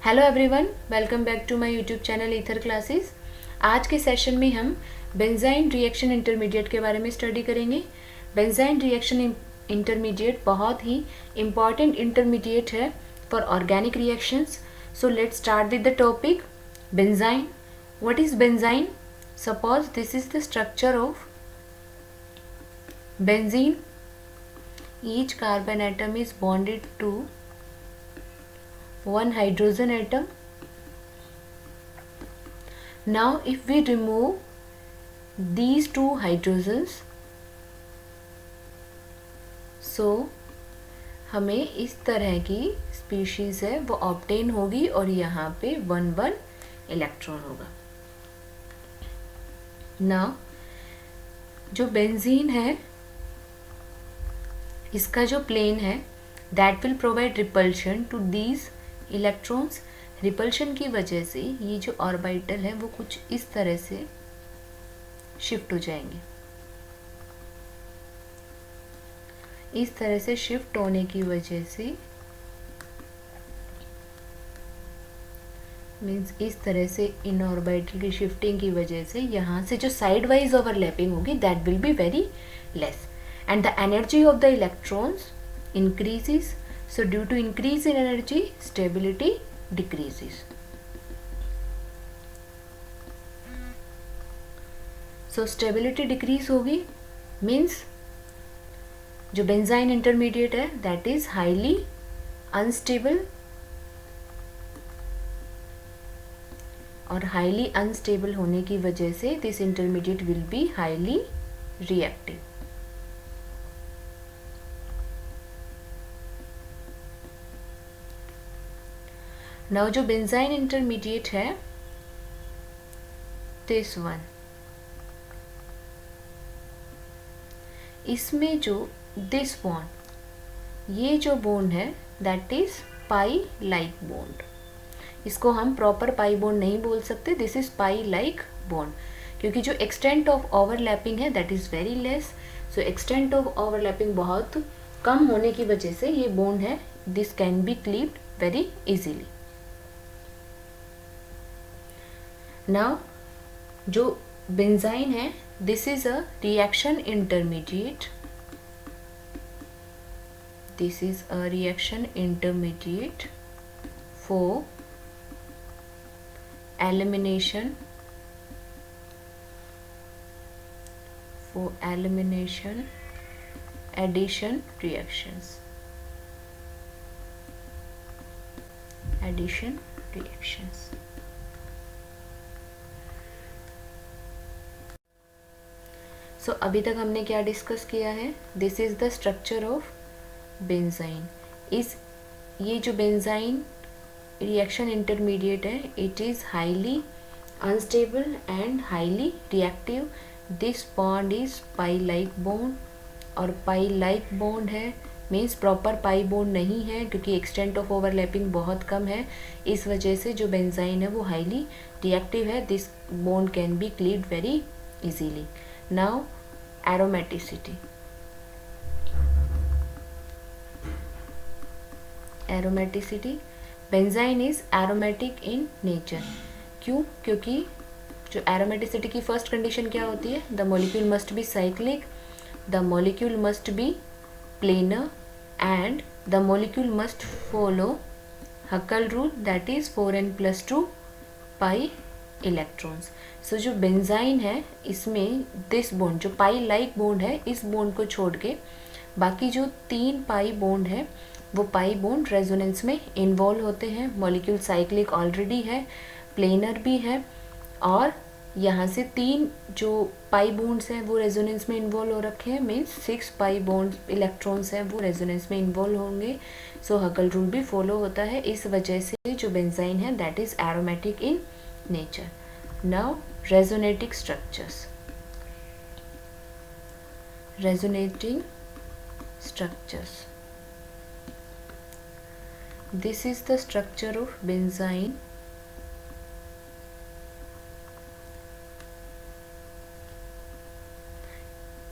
Hello everyone, welcome back to my YouTube channel Ether Classes. आज के session में हम बेंजाइन रिएक्शन इंटरमीडिएट के बारे में स्टडी करेंगे। बेंजाइन रिएक्शन इंटरमीडिएट बहुत ही इम्पॉर्टेंट इंटरमीडिएट है for organic reactions. So let's start with the topic benzene. What is benzene? Suppose this is the structure of benzene. Each carbon atom is bonded to one hydrogen atom. Now if we remove these two hydrogens, so हमें इस तरह की species है वो obtain होगी और यहाँ पे 1 इलेक्ट्रॉन होगा। नाउ जो बेंजीन है इसका जो प्लेन है that will provide repulsion to these electrons. Repulsion की वजह से ये जो ऑर्बिटल है वो कुछ इस तरह से शिफ्ट हो जाएंगे। इस तरह से शिफ्ट होने की वजह से मीन्स इस तरह से इन ऑर्बिटल की शिफ्टिंग की वजह से यहाँ से जो साइड वाइज ओवरलैपिंग होगी that will be very less and the energy of the electrons increases. So due to increase in energy, stability decreases. So stability decrease होगी means जो बेंजाइन इंटरमीडिएट है that is highly unstable और highly unstable होने की वजह से this intermediate will be highly reactive. Now जो benzene intermediate है दिस वन, इसमें जो दिस बॉन्ड, ये जो बॉन्ड है that is pi like bond. इसको हम प्रॉपर पाई बॉन्ड नहीं बोल सकते, this is pi like bond क्योंकि जो एक्सटेंट ऑफ ओवरलैपिंग है that is very less. So extent of overlapping बहुत कम होने की वजह से ये बॉन्ड है this can be cleaved very easily. Now जो बेंजाइन है this is a reaction intermediate, this is a reaction intermediate for elimination addition reactions, addition reactions. सो अभी तक हमने क्या डिस्कस किया है? This is the structure of benzene. इस ये जो बेंजाइन रिएक्शन इंटरमीडिएट है it is highly unstable and highly reactive. This bond is pi like bond और पाई लाइक बॉन्ड है मीन्स प्रॉपर पाई बॉन्ड नहीं है क्योंकि एक्सटेंट ऑफ ओवरलैपिंग बहुत कम है। इस वजह से जो बेंजाइन है वो हाईली रिएक्टिव है। This bond can be cleaved very easily. Now aromaticity. Aromaticity. Benzene is aromatic in nature. क्यों? क्योंकि जो aromaticity की फर्स्ट कंडीशन क्या होती है? The molecule must be cyclic, the molecule must be planar and the molecule must follow Huckel rule that is 4n+2 pi electrons. So जो benzyne है इसमें दिस बॉन्ड जो पाई लाइक बॉन्ड है इस बॉन्ड को छोड़ के बाकी जो 3 पाई बॉन्ड है वो पाई बॉन्ड रेजोनेंस में इन्वॉल्व होते हैं। मॉलिक्यूल साइक्लिक ऑलरेडी है, प्लेनर भी है और यहाँ से 3 जो पाई बॉन्ड्स हैं वो रेजोनेंस में इन्वॉल्व हो रखे हैं मीन्स 6 पाई बॉन्ड इलेक्ट्रॉन्स हैं वो रेजोनेंस में इन्वॉल्व होंगे। सो हकल रूल भी फॉलो होता है। इस वजह से जो बेंजाइन है that is aromatic in nature. Now resonating structures. Resonating structures. This is the structure of benzene.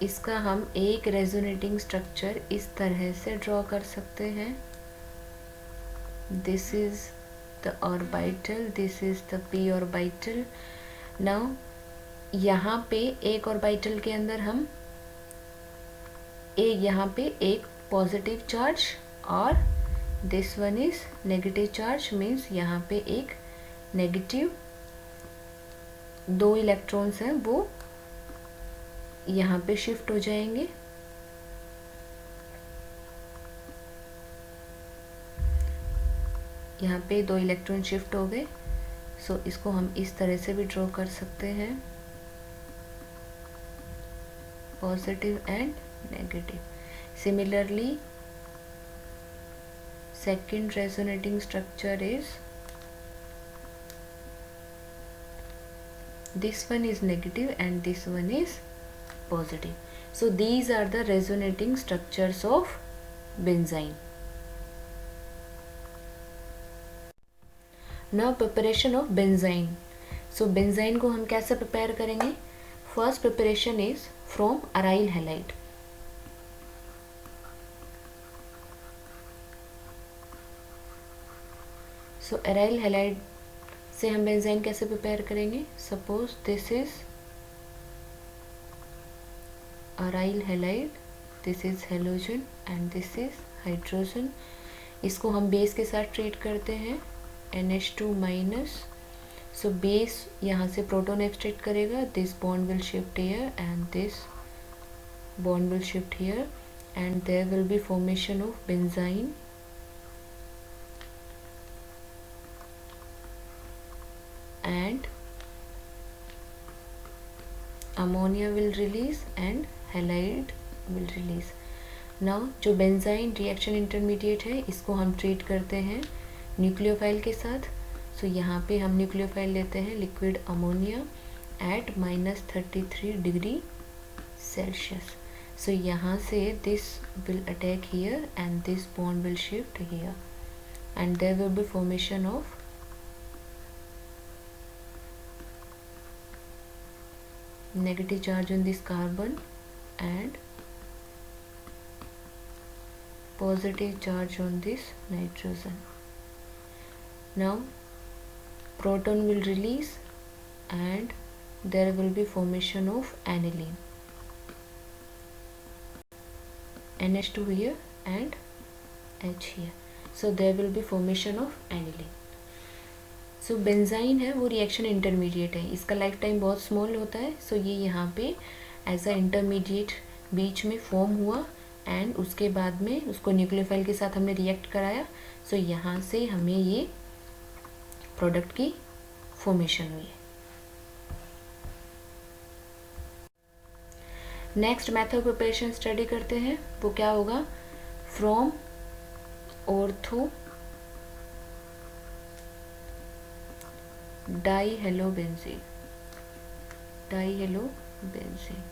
इसका हम एक रेजोनेटिंग स्ट्रक्चर इस तरह से ड्रॉ कर सकते हैं। This is the orbital, this is the p orbital. now यहाँ पे एक ऑर्बिटल के अंदर हम यहाँ पे एक पॉजिटिव चार्ज और this one is negative charge, means यहाँ पे एक नेगेटिव 2 इलेक्ट्रॉन्स हैं वो यहाँ पे शिफ्ट हो जाएंगे। यहाँ पे 2 इलेक्ट्रॉन शिफ्ट हो गए। सो इसको हम इस तरह से भी ड्रॉ कर सकते हैं, positive and negative. Similarly second resonating structure is this one is negative and this one is positive. So these are the resonating structures of benzene. Now preparation of benzene. So benzene को हम कैसे prepare करेंगे? First preparation is from aryl halide. So aryl halide से हम benzene कैसे prepare करेंगे? Suppose this is aryl halide, this is halogen and this is hydrogen. इसको हम बेस के साथ ट्रीट करते हैं NH2 माइनस। सो बेस यहाँ से प्रोटॉन एक्सट्रैक्ट करेगा, this bond will shift here and this bond will shift here and there will be formation of benzyne. and ammonia will release and halide will release. now जो benzene reaction intermediate है इसको हम treat करते हैं nucleophile के साथ। सो यहाँ पे हम न्यूक्लियोफाइल लेते हैं liquid ammonia at -33 degree Celsius. So यहाँ से this will attack here and this bond will shift here and there will be formation of negative charge on this carbon and positive charge on this nitrogen. now proton will release and there will be formation of aniline, NH2 here and H here. so there will be formation of aniline. So benzene है वो reaction intermediate है, इसका life time बहुत small होता है। सो ये यहाँ पे एज अ इंटरमीडिएट बीच में फॉर्म हुआ एंड उसके बाद में उसको न्यूक्लियोफाइल के साथ हमने रिएक्ट कराया। सो यहाँ से हमें ये प्रोडक्ट की फॉर्मेशन हुई है। नेक्स्ट मेथड प्रिपरेशन स्टडी करते हैं, वो क्या होगा? From ortho डाईहेलोबेंजीन, डाईहेलोबेंजीन।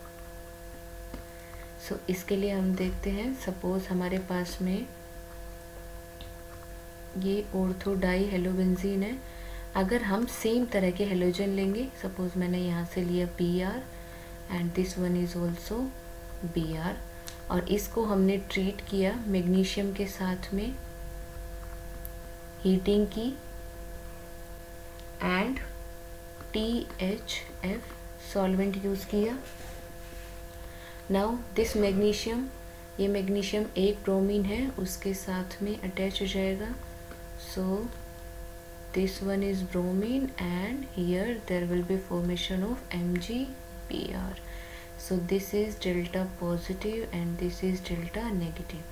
सो इसके लिए हम देखते हैं, सपोज हमारे पास में ये ऑर्थो डाईहेलोबेंजीन है। अगर हम सेम तरह के हेलोजन लेंगे, सपोज मैंने यहाँ से लिया Br and this one is also Br और इसको हमने ट्रीट किया मैग्नीशियम के साथ में, हीटिंग की एंड THF सॉल्वेंट यूज़ किया। नाउ दिस मैग्नीशियम, ये मैग्नीशियम एक ब्रोमीन है उसके साथ में अटैच हो जाएगा। So this one is bromine and here there will be formation of MgBr. So this is delta positive and this is delta negative.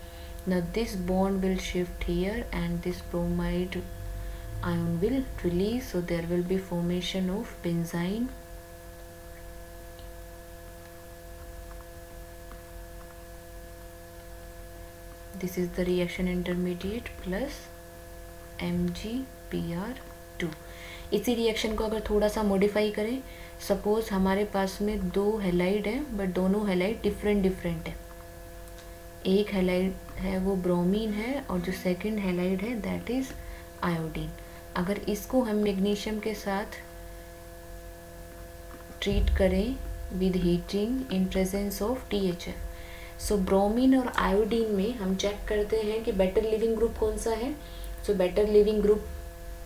Now this bond will shift here and this bromide ion will release, so there will be formation of benzene. This is the reaction intermediate plus MgBr2. इसी reaction को अगर थोड़ा सा modify करें, suppose हमारे पास में दो halide हैं बट दोनों हैलाइड डिफरेंट है। एक हैलाइड है वो ब्रोमीन है और जो सेकंड हैलाइड है दैट इज आयोडीन। अगर इसको हम मैग्नीशियम के साथ ट्रीट करें with heating in presence of THF, so bromine और आयोडीन में हम चेक करते हैं कि बेटर लिविंग ग्रुप कौन सा है। सो बेटर लिविंग ग्रुप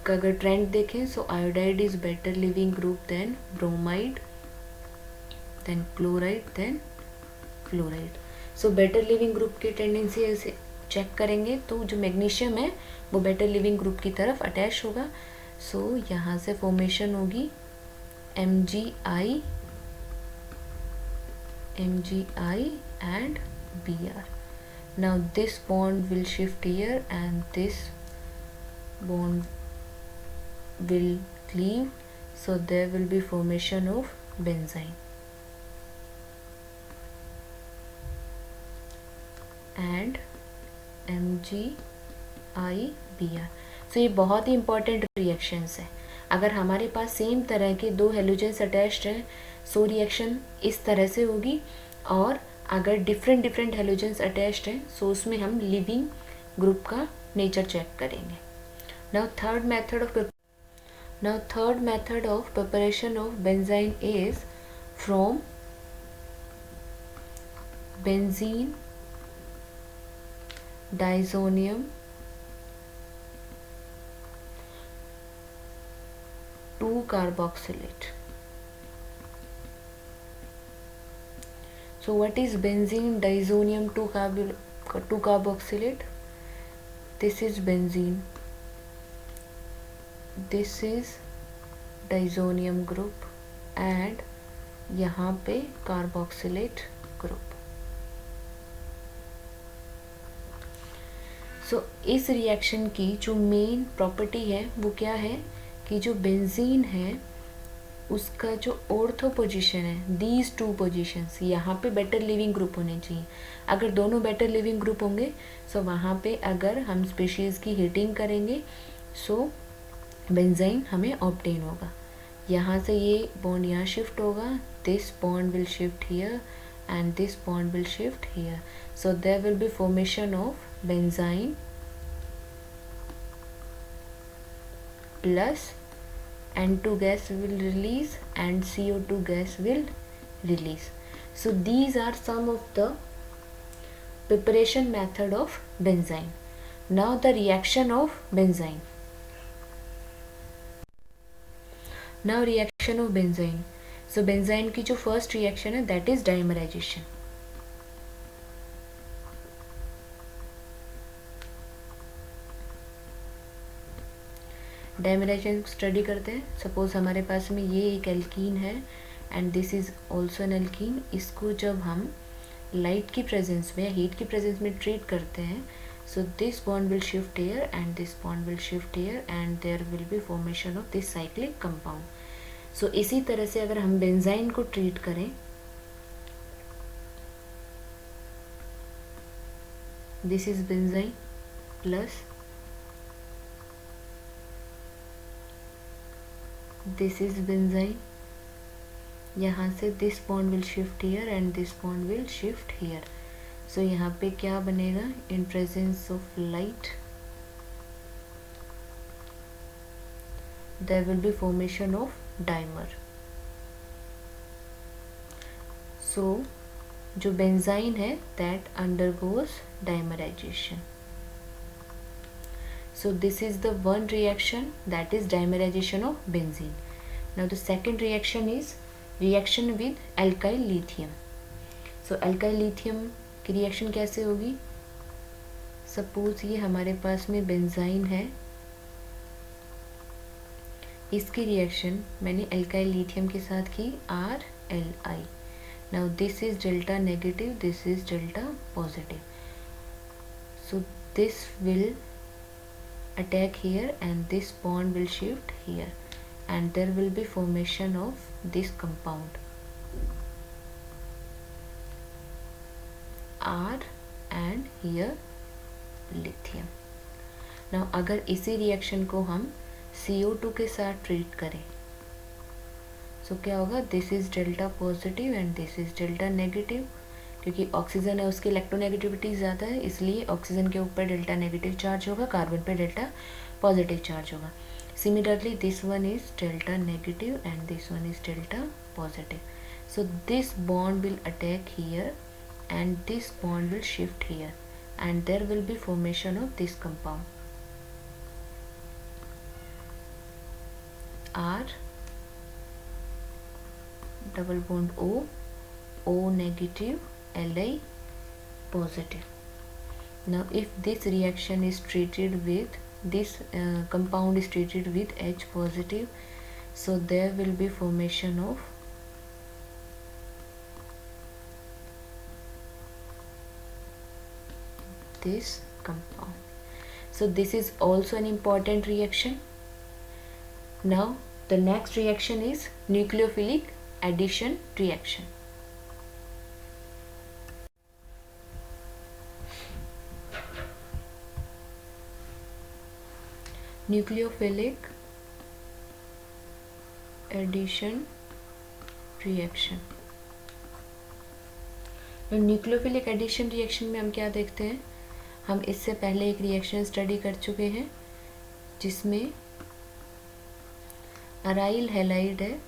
का अगर ट्रेंड देखें, so iodide is better leaving group than bromide, then chloride, then fluoride. So better leaving group की टेंडेंसी ऐसे चेक करेंगे तो जो मैग्नीशियम है वो बेटर लिविंग ग्रुप की तरफ अटैच होगा। सो यहाँ से फॉर्मेशन होगी MgI and Br. Now this bond will shift here and this bond will cleave, so there will be formation of benzene and MgI-Br. So ये बहुत ही इंपॉर्टेंट रिएक्शंस है। अगर हमारे पास सेम तरह के दो हेलोजेंस अटैच्ड हैं, सो रिएक्शन इस तरह से होगी, और अगर डिफरेंट हेलोजेंस अटैच्ड हैं, सो उसमें हम लिविंग ग्रुप का नेचर चेक करेंगे। Now third method of preparation of benzene is from benzene diazonium to carboxylate. So what is benzene diazonium 2 carboxylate? This is benzene, this is diazonium group and यहाँ पे carboxylate group. So इस reaction की जो main property है वो क्या है कि जो बेंजीन है उसका जो ऑर्थो पोजीशन है, दीज टू पोजीशंस, यहाँ पे बेटर लिविंग ग्रुप होने चाहिए। अगर दोनों बेटर लिविंग ग्रुप होंगे सो वहाँ पे अगर हम स्पीशीज़ की हीटिंग करेंगे सो बेंजीन हमें ऑब्टेन होगा। यहाँ से ये बॉन्ड यहाँ शिफ्ट होगा, this bond will shift here and this bond will shift here, so there will be formation of benzene plus N2 gas will release and CO2 gas will release. So these are some of the preparation method of benzene. Now the reaction of benzene. Now reaction of benzene. So benzene की जो first reaction है that is dimerization. डायमेराइजेशन study करते हैं। Suppose हमारे पास में ये एक alkene है and this is also an alkene. इसको जब हम लाइट की प्रेजेंस में या हीट की प्रेजेंस में ट्रीट करते हैं so this bond will shift here and this bond will shift here and there will be formation of this cyclic compound. So इसी तरह से अगर हम बेंजीन को ट्रीट करें, this is benzene plus this is benzene, यहाँ से this bond will shift here and this bond will shift here. So यहाँ पे क्या बनेगा, in presence of light there will be formation of dimer. सो जो benzene है that undergoes dimerisation. So this is the one reaction, that is dimerization of benzene. Now the second reaction is reaction with alkyl lithium. So alkyl lithium की reaction कैसे होगी? Suppose ये हमारे पास में benzene है, इसकी reaction मैंने alkyl lithium के साथ की RLi. Now this is delta negative, this is delta positive. So this will attack here and this bond will shift here and there will be formation of this compound R and here lithium. Now अगर इसी reaction को हम CO2 के साथ treat करें so क्या होगा, this is delta positive and this is delta negative. क्योंकि ऑक्सीजन है उसकी इलेक्ट्रोनेगेटिविटी ज़्यादा है, इसलिए ऑक्सीजन के ऊपर डेल्टा नेगेटिव चार्ज होगा, कार्बन पे डेल्टा पॉजिटिव चार्ज होगा। Similarly this one is delta negative and this one is delta positive. So this bond will attack here and this bond will shift here and there will be formation of this compound R, double bond O, O negative, Li positive. Now if this reaction is treated with this compound is treated with H positive, so there will be formation of this compound. So this is also an important reaction. Now the next reaction is nucleophilic addition reaction. Nucleophilic addition reaction. Nucleophilic addition reaction में हम क्या देखते हैं, हम इससे पहले एक reaction study कर चुके हैं जिसमें अराइल हैलाइड है,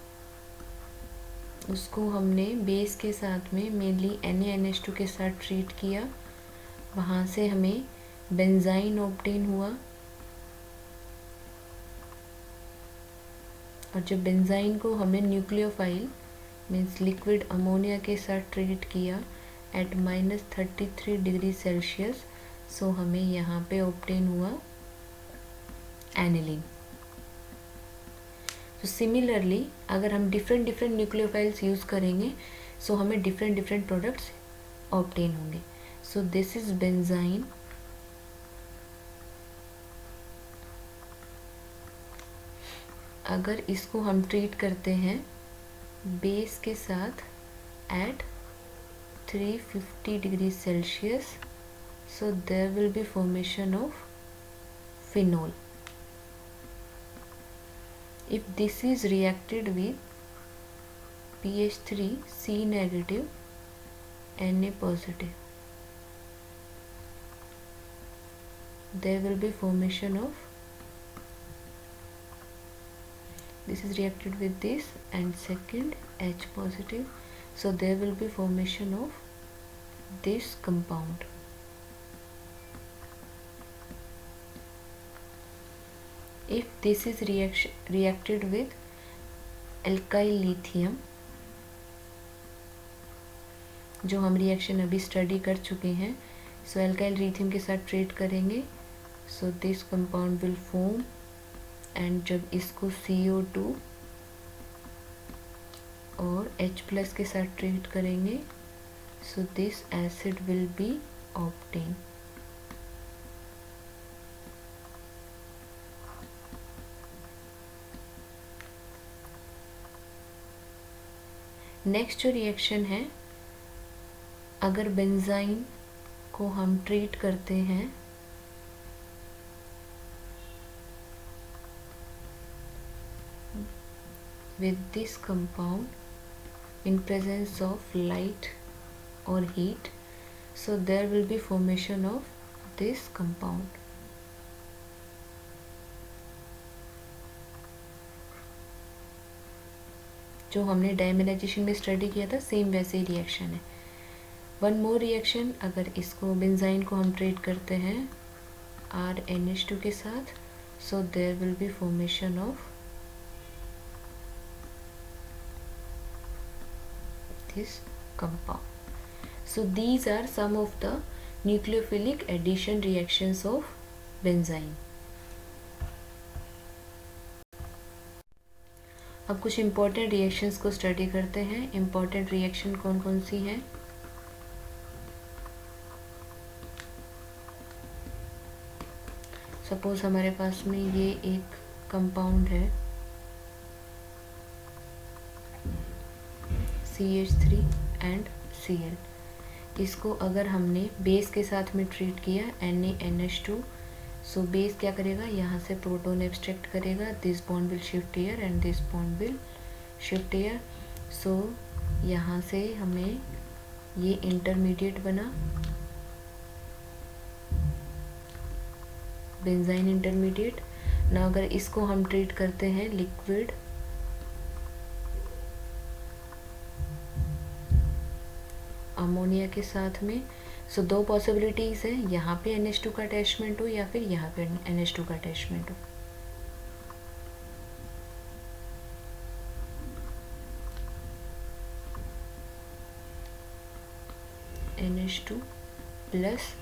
उसको हमने बेस के साथ में मेनली NaNH2 के साथ ट्रीट किया, वहाँ से हमें बेंजाइन ऑब्टेन हुआ, और जब बेंजाइन को हमने न्यूक्लियोफाइल मीन्स लिक्विड अमोनिया के साथ ट्रीट किया एट -33 डिग्री सेल्सियस, सो हमें यहाँ पे ऑब्टेन हुआ एनिलीन। तो सिमिलरली अगर हम डिफरेंट न्यूक्लियोफाइल्स यूज़ करेंगे सो हमें डिफरेंट प्रोडक्ट्स ऑब्टेन होंगे। सो दिस इज बेंजाइन, अगर इसको हम ट्रीट करते हैं बेस के साथ at 350 degree Celsius, so there will be formation of phenol. If this is reacted with pH 3 C negative Na positive, there will be formation of, this is reacted with this and second H positive, so there will be formation of this compound. If this is reacted with alkyl lithium, जो हम reaction अभी study कर चुके हैं, सो alkyl lithium के साथ treat करेंगे, so this compound will form, and जब इसको CO2 और H+ के साथ ट्रीट करेंगे, so this acid will be obtain. Next जो रिएक्शन है, अगर बेंजाइन को हम ट्रीट करते हैं with this compound in presence of light or heat, so there will be formation of this compound. जो हमने डायमिनाइजेशन में स्टडी किया था सेम वैसे ही रिएक्शन है। वन मोर रिएक्शन, अगर इसको बेंजाइन को हम ट्रीट करते हैं RNH2 के साथ, so there will be formation of this compound. So these are some of the nucleophilic addition reactions of benzene. अब कुछ इम्पोर्टेंट रिएक्शंस को स्टडी करते हैं। इम्पोर्टेंट रिएक्शन कौन कौन सी हैं? सपोज हमारे पास में ये एक कंपाउंड है CH3 एंड Cl, इसको अगर हमने बेस के साथ में ट्रीट किया NaNH2, सो बेस क्या करेगा, यहाँ से प्रोटॉन एब्स्ट्रैक्ट करेगा, this bond will shift here and this bond will shift here, so यहाँ से हमें ये इंटरमीडिएट बना बेंजाइन इंटरमीडिएट। ना अगर इसको हम ट्रीट करते हैं लिक्विड अमोनिया के साथ में, सो दो पॉसिबिलिटीज़ है, यहाँ पे NH2 का अटैचमेंट हो या फिर यहाँ पे NH2 का अटैचमेंट हो। NH2 प्लस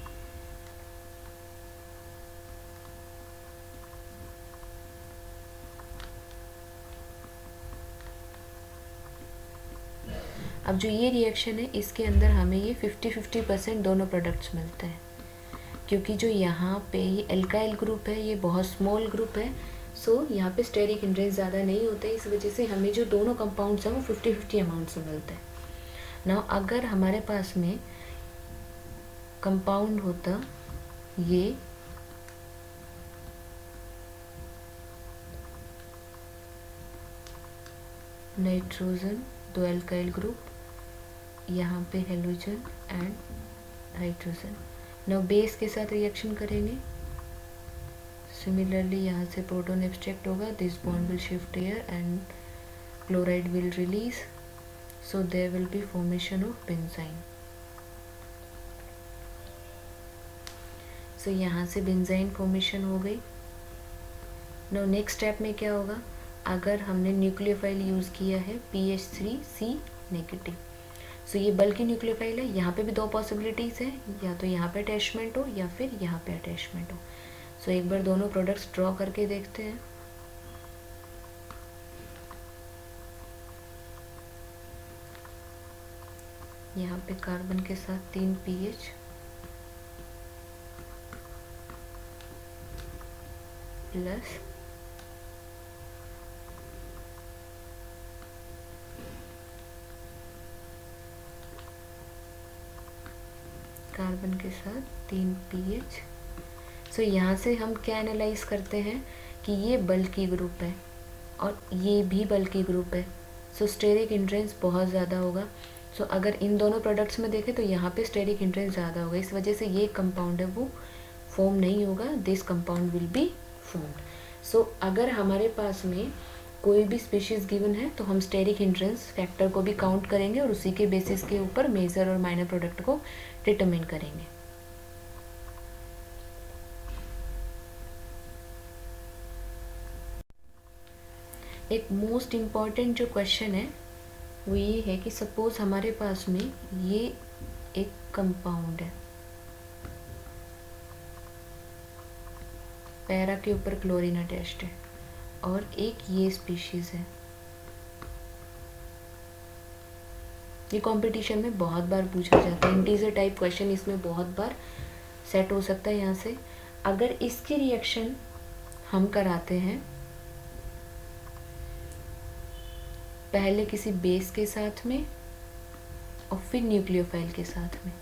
अब जो ये रिएक्शन है इसके अंदर हमें ये 50-50% दोनों प्रोडक्ट्स मिलते हैं, क्योंकि जो यहाँ पे ये एल्काइल ग्रुप है ये बहुत स्मॉल ग्रुप है, सो यहाँ पे स्टेरिक हिंड्रेंस ज़्यादा नहीं होते, इस वजह से हमें जो दोनों कंपाउंड्स हैं वो 50-50 अमाउंट्स में मिलते हैं। नाउ अगर हमारे पास में कंपाउंड होता ये नाइट्रोजन, दो एल्काइल ग्रुप, यहाँ पे halogen and hydrogen, now base के साथ रिएक्शन करेंगे। सिमिलरली यहाँ से प्रोटॉन एब्स्ट्रैक्ट होगा, this bond will shift here and chloride will release, so there will be formation of benzyne. So यहाँ से बेंजाइन फॉर्मेशन हो गई। नाउ नेक्स्ट स्टेप में क्या होगा, अगर हमने न्यूक्लियोफाइल यूज़ किया है PH3C नेगेटिव, सो ये बल्कि न्यूक्लियोफाइल है, यहाँ पे भी दो पॉसिबिलिटीज़ है, या तो यहाँ पे अटैचमेंट हो या फिर यहाँ पे अटैचमेंट हो। सो एक बार दोनों प्रोडक्ट्स ड्रॉ करके देखते हैं। यहाँ पे कार्बन के साथ 3 PH प्लस कार्बन के साथ 3 PH। सो यहाँ से हम क्या एनालाइज करते हैं कि ये बल्कि ग्रुप है और ये भी बल्कि ग्रुप है, सो स्टेरिक हिंड्रेंस बहुत ज़्यादा होगा। सो अगर इन दोनों प्रोडक्ट्स में देखें तो यहाँ पे स्टेरिक हिंड्रेंस ज़्यादा होगा, इस वजह से ये कंपाउंड है वो फॉर्म नहीं होगा, this compound will be formed. So अगर हमारे पास में कोई भी स्पीशीज़ गिवन है तो हम स्टेरिक हिंड्रेंस फैक्टर को भी काउंट करेंगे और उसी के बेसिस के ऊपर मेजर और माइनर प्रोडक्ट को डिटरमिन करेंगे। एक मोस्ट इम्पॉर्टेंट जो क्वेश्चन है वो ये है कि सपोज हमारे पास में ये एक कंपाउंड है, पैरा के ऊपर क्लोरीन अटैच्ड है, और एक ये स्पीशीज़ है। ये कंपटीशन में बहुत बार पूछा जाता है, इंटीजर टाइप क्वेश्चन इसमें बहुत बार सेट हो सकता है। यहाँ से अगर इसकी रिएक्शन हम कराते हैं पहले किसी बेस के साथ में और फिर न्यूक्लियोफाइल के साथ में,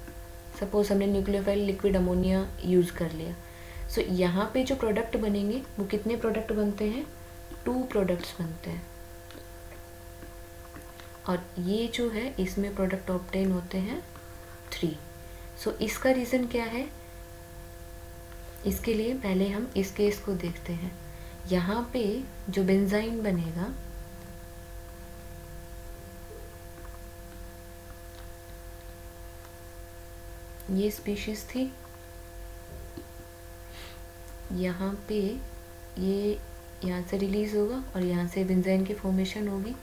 सपोज हमने न्यूक्लियोफाइल लिक्विड अमोनिया यूज़ कर लिया, सो यहाँ पे जो प्रोडक्ट बनेंगे वो कितने प्रोडक्ट बनते हैं, 2 प्रोडक्ट्स बनते हैं, और ये जो है इसमें प्रोडक्ट ऑब्टेन होते हैं 3। सो इसका रीज़न क्या है, इसके लिए पहले हम इस केस को देखते हैं। यहाँ पे जो बेंजाइन बनेगा ये स्पीशीज थी, यहाँ पे ये यहाँ से रिलीज होगा और यहाँ से बेंजाइन की फॉर्मेशन होगी।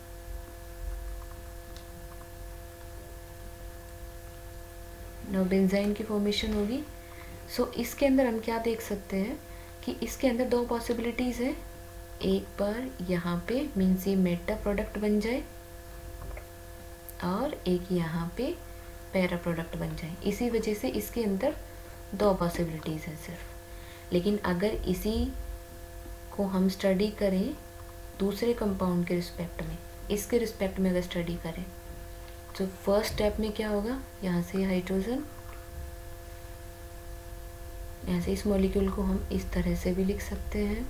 नाउ बेंजाइन की फॉर्मेशन होगी। सो इसके अंदर हम क्या देख सकते हैं कि इसके अंदर 2 पॉसिबिलिटीज़ है, एक बार यहाँ पे मीन्स ये मेटा प्रोडक्ट बन जाए और एक यहाँ पे पैरा प्रोडक्ट बन जाए, इसी वजह से इसके अंदर 2 पॉसिबिलिटीज़ हैं सिर्फ। लेकिन अगर इसी को हम स्टडी करें दूसरे कंपाउंड के रिस्पेक्ट में, इसके रिस्पेक्ट में अगर स्टडी करें तो फर्स्ट स्टेप में क्या होगा, यहाँ से हाइड्रोजन, यहाँ से इस मॉलिक्यूल को हम इस तरह से भी लिख सकते हैं,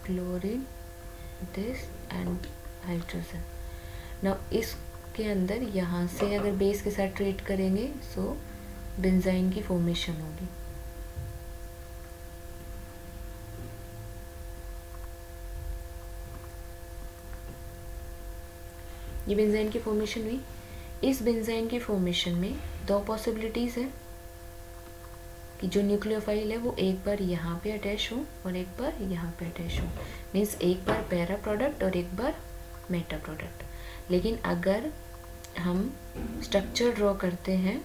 chlorine, this and hydrogen. Now इसके अंदर यहाँ से अगर बेस के साथ ट्रीट करेंगे सो बेंजाइन की फॉर्मेशन होगी। ये बेंजाइन की फॉर्मेशन हुई। इस बेंजाइन की फॉर्मेशन में 2 पॉसिबिलिटीज़ है कि जो न्यूक्लियोफाइल है वो एक बार यहाँ पे अटैच हो और एक बार यहाँ पे अटैच हो, मीन्स एक बार पैरा प्रोडक्ट और एक बार मेटा प्रोडक्ट। लेकिन अगर हम स्ट्रक्चर ड्रॉ करते हैं,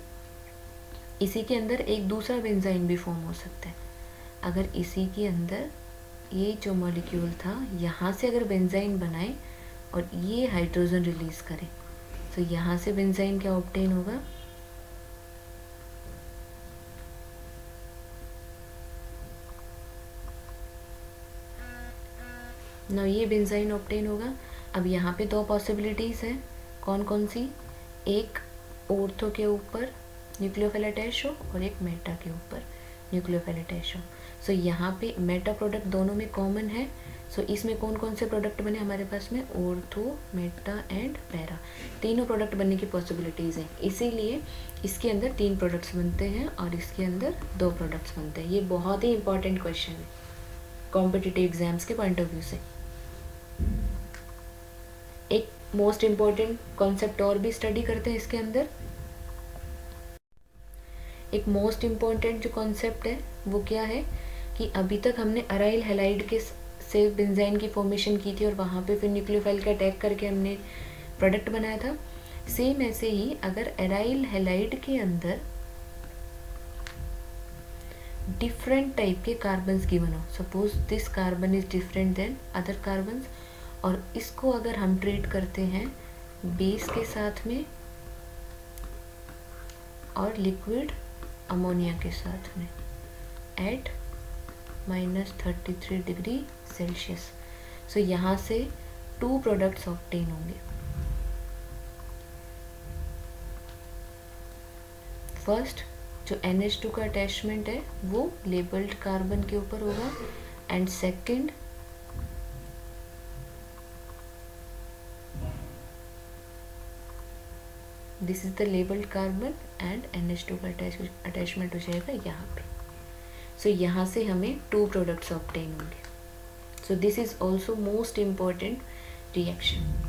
इसी के अंदर एक दूसरा बेंजाइन भी फॉर्म हो सकता है। अगर इसी के अंदर ये जो मॉलिक्यूल था यहाँ से अगर बेंजाइन बनाए और ये हाइड्रोजन रिलीज करे, तो यहाँ से बेंजाइन क्या ऑब्टेन होगा, ना ये बेंजाइन ऑब्टेन होगा। अब यहाँ पे दो पॉसिबिलिटीज़ हैं, कौन कौन सी, एक ऑर्थो के ऊपर न्यूक्लियोफाइल अटैच हो और एक मेटा के ऊपर न्यूक्लियोफाइल अटैच हो। सो यहाँ पे मेटा प्रोडक्ट दोनों में कॉमन है। सो इसमें कौन कौन से प्रोडक्ट बने हमारे पास में, ऑर्थो, मेटा एंड पैरा, तीनों प्रोडक्ट बनने की पॉसिबिलिटीज़ हैं। इसीलिए इसके अंदर 3 प्रोडक्ट्स बनते हैं और इसके अंदर 2 प्रोडक्ट्स बनते हैं। ये बहुत ही इंपॉर्टेंट क्वेश्चन है कॉम्पिटिटिव एग्जाम्स के पॉइंट ऑफ व्यू से। एक मोस्ट इम्पॉर्टेंट कॉन्सेप्ट और भी स्टडी करते हैं इसके अंदर। एक मोस्ट इम्पॉर्टेंट जो कॉन्सेप्ट है वो क्या है कि अभी तक हमने अराइल हैलाइड के से बेंजाइन की फॉर्मेशन की थी और वहाँ पे फिर न्यूक्लियोफाइल का अटैक करके हमने प्रोडक्ट बनाया था। सेम ऐसे ही अगर अराइल हैलाइड के अंदर डिफरेंट टाइप के कार्बन्स गिवन हो, suppose this carbon is different than other carbons, और इसको अगर हम ट्रीट करते हैं बेस के साथ में और लिक्विड अमोनिया के साथ में एट -33 डिग्री सेल्सियस, सो यहाँ से 2 प्रोडक्ट्स ऑब्टेन होंगे। फर्स्ट जो NH2 का अटैचमेंट है वो लेबल्ड कार्बन के ऊपर होगा and second this is the labelled carbon and NH2 का अटैचमेंट हो जाएगा यहाँ पे। सो यहाँ से हमें 2 प्रोडक्ट्स ऑब्टेन होंगे। So this is also most important reaction.